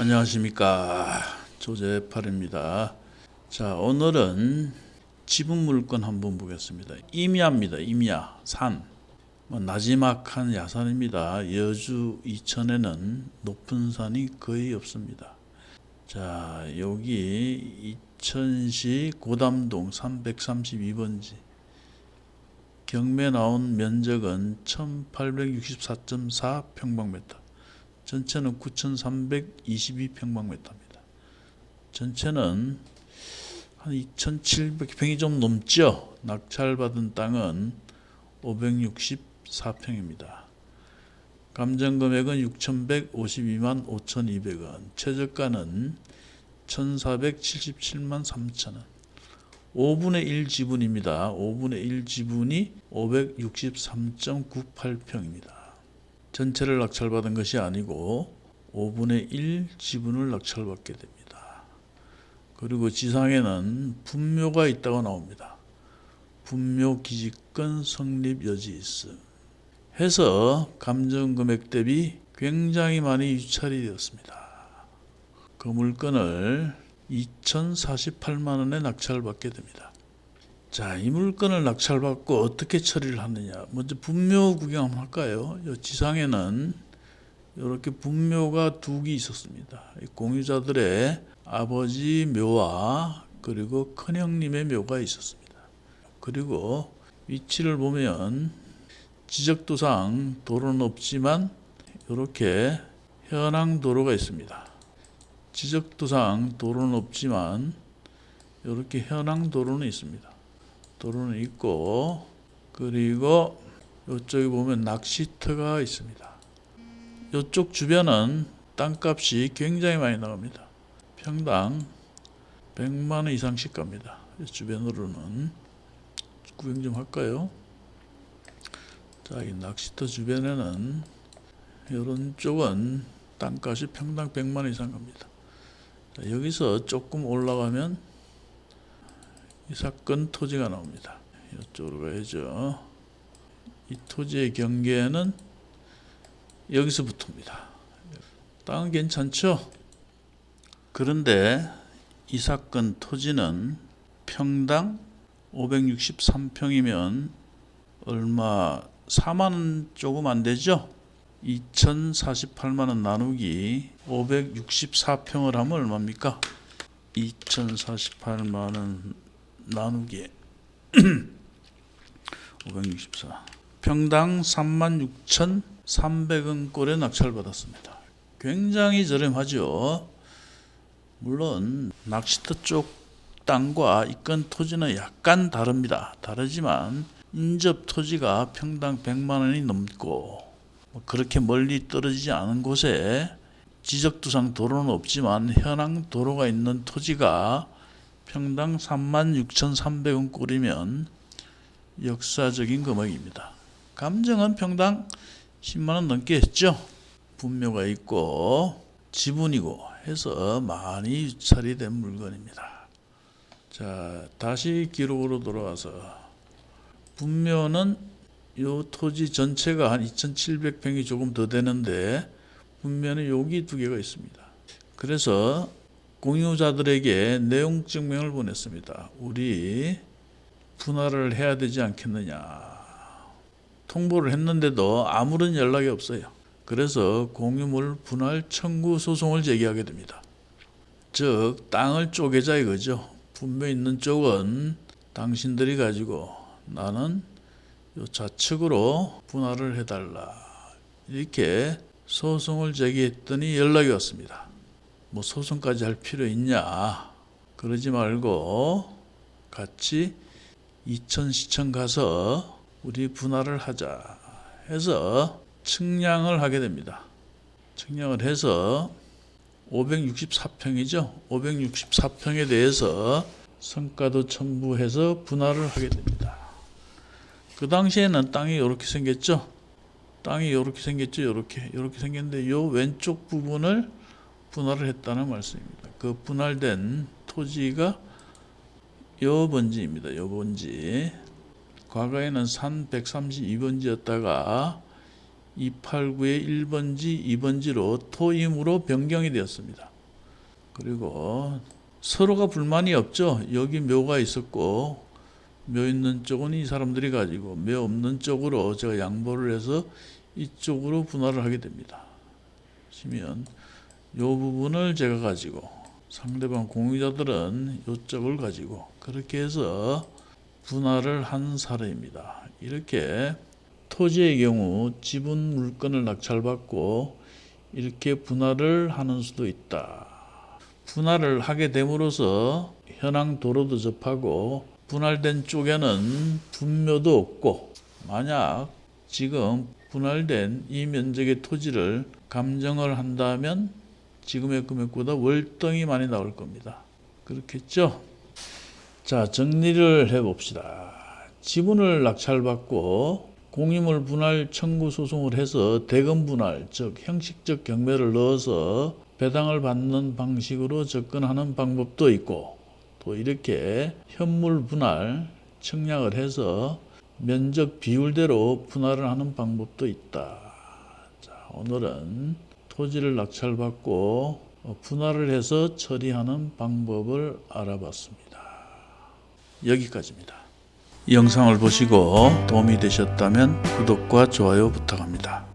안녕하십니까, 조재팔입니다. 자, 오늘은 지분 물건 한번 보겠습니다. 임야입니다. 임야, 산. 나지막한 야산입니다. 여주 이천에는 높은 산이 거의 없습니다. 자, 여기 이천시 고담동 332번지. 경매 나온 면적은 1864.4 평방미터. 전체는 9,322평방미터입니다. 전체는 한 2,700평이 좀 넘죠. 낙찰받은 땅은 564평입니다. 감정금액은 6,152만 5,200원, 최저가는 1,477만 3천원. 5분의 1 지분입니다. 5분의 1 지분이 563.98평입니다. 전체를 낙찰받은 것이 아니고 5분의 1 지분을 낙찰받게 됩니다. 그리고 지상에는 분묘가 있다고 나옵니다. 분묘 기지권 성립 여지 있음 해서 감정금액 대비 굉장히 많이 유찰이 되었습니다. 그 물건을 2,048만원에 낙찰받게 됩니다. 자, 이 물건을 낙찰받고 어떻게 처리를 하느냐. 먼저 분묘 구경 한번 할까요? 이 지상에는 이렇게 분묘가 두 개 있었습니다. 공유자들의 아버지 묘와 그리고 큰형님의 묘가 있었습니다. 그리고 위치를 보면 지적도상 도로는 없지만 이렇게 현항도로가 있습니다. 지적도상 도로는 없지만 이렇게 현항도로는 있습니다. 도로는 있고, 그리고 이쪽에 보면 낚시터가 있습니다. 이쪽 주변은 땅값이 굉장히 많이 나갑니다. 평당 100만원 이상씩 갑니다. 이 주변으로는 구경 좀 할까요? 자, 이 낚시터 주변에는 이런 쪽은 땅값이 평당 100만원 이상 갑니다. 자, 여기서 조금 올라가면 이 사건 토지가 나옵니다. 이쪽으로 가야죠. 이 토지의 경계는 여기서부터입니다. 땅은 괜찮죠? 그런데 이 사건 토지는 평당 563평이면 얼마 4만원 조금 안 되죠? 2,048만원 나누기 564평을 하면 얼마입니까? 2,048만원 나누기 564 평당 36,300원 꼴에 낙찰받았습니다. 굉장히 저렴하죠. 물론 낚시터 쪽 땅과 이건 토지는 약간 다릅니다. 다르지만 인접 토지가 평당 100만원이 넘고 그렇게 멀리 떨어지지 않은 곳에 지적도상 도로는 없지만 현항 도로가 있는 토지가 평당 36,300원 꼴이면 역사적인 금액입니다. 감정은 평당 10만원 넘게 했죠. 분묘가 있고 지분이고 해서 많이 유찰이 된 물건입니다. 자, 다시 기록으로 돌아와서 분묘는 이 토지 전체가 한 2,700평이 조금 더 되는데 분묘는 여기 두 개가 있습니다. 그래서 공유자들에게 내용 증명을 보냈습니다. 우리 분할을 해야 되지 않겠느냐. 통보를 했는데도 아무런 연락이 없어요. 그래서 공유물 분할 청구 소송을 제기하게 됩니다. 즉 땅을 쪼개자 이거죠. 분묘 있는 쪽은 당신들이 가지고 나는 요 좌측으로 분할을 해달라. 이렇게 소송을 제기했더니 연락이 왔습니다. 뭐 소송까지 할 필요 있냐? 그러지 말고 같이 이천시청 가서 우리 분할을 하자 해서 측량을 하게 됩니다. 측량을 해서 564평이죠. 564평에 대해서 성과도 첨부해서 분할을 하게 됩니다. 그 당시에는 땅이 이렇게 생겼죠. 땅이 이렇게 생겼죠. 이렇게 생겼는데 이 왼쪽 부분을 분할을 했다는 말씀입니다. 그 분할된 토지가 요 번지입니다. 요 번지. 과거에는 산 132번지였다가 289의 1번지, 2번지로 토임으로 변경이 되었습니다. 그리고 서로가 불만이 없죠. 여기 묘가 있었고 묘 있는 쪽은 이 사람들이 가지고 묘 없는 쪽으로 제가 양보를 해서 이쪽으로 분할을 하게 됩니다. 보시면 이 부분을 제가 가지고 상대방 공유자들은 이쪽을 가지고 그렇게 해서 분할을 한 사례입니다. 이렇게 토지의 경우 지분 물건을 낙찰받고 이렇게 분할을 하는 수도 있다. 분할을 하게 됨으로써 현황 도로도 접하고 분할된 쪽에는 분묘도 없고 만약 지금 분할된 이 면적의 토지를 감정을 한다면 지금의 금액보다 월등히 많이 나올 겁니다. 그렇겠죠? 자, 정리를 해봅시다. 지분을 낙찰받고 공유물 분할 청구 소송을 해서 대금 분할, 즉 형식적 경매를 넣어서 배당을 받는 방식으로 접근하는 방법도 있고 또 이렇게 현물 분할 청약을 해서 면적 비율대로 분할을 하는 방법도 있다. 자, 오늘은 토지를 낙찰받고 분할을 해서 처리하는 방법을 알아봤습니다. 여기까지입니다. 이 영상을 보시고 도움이 되셨다면 구독과 좋아요 부탁합니다.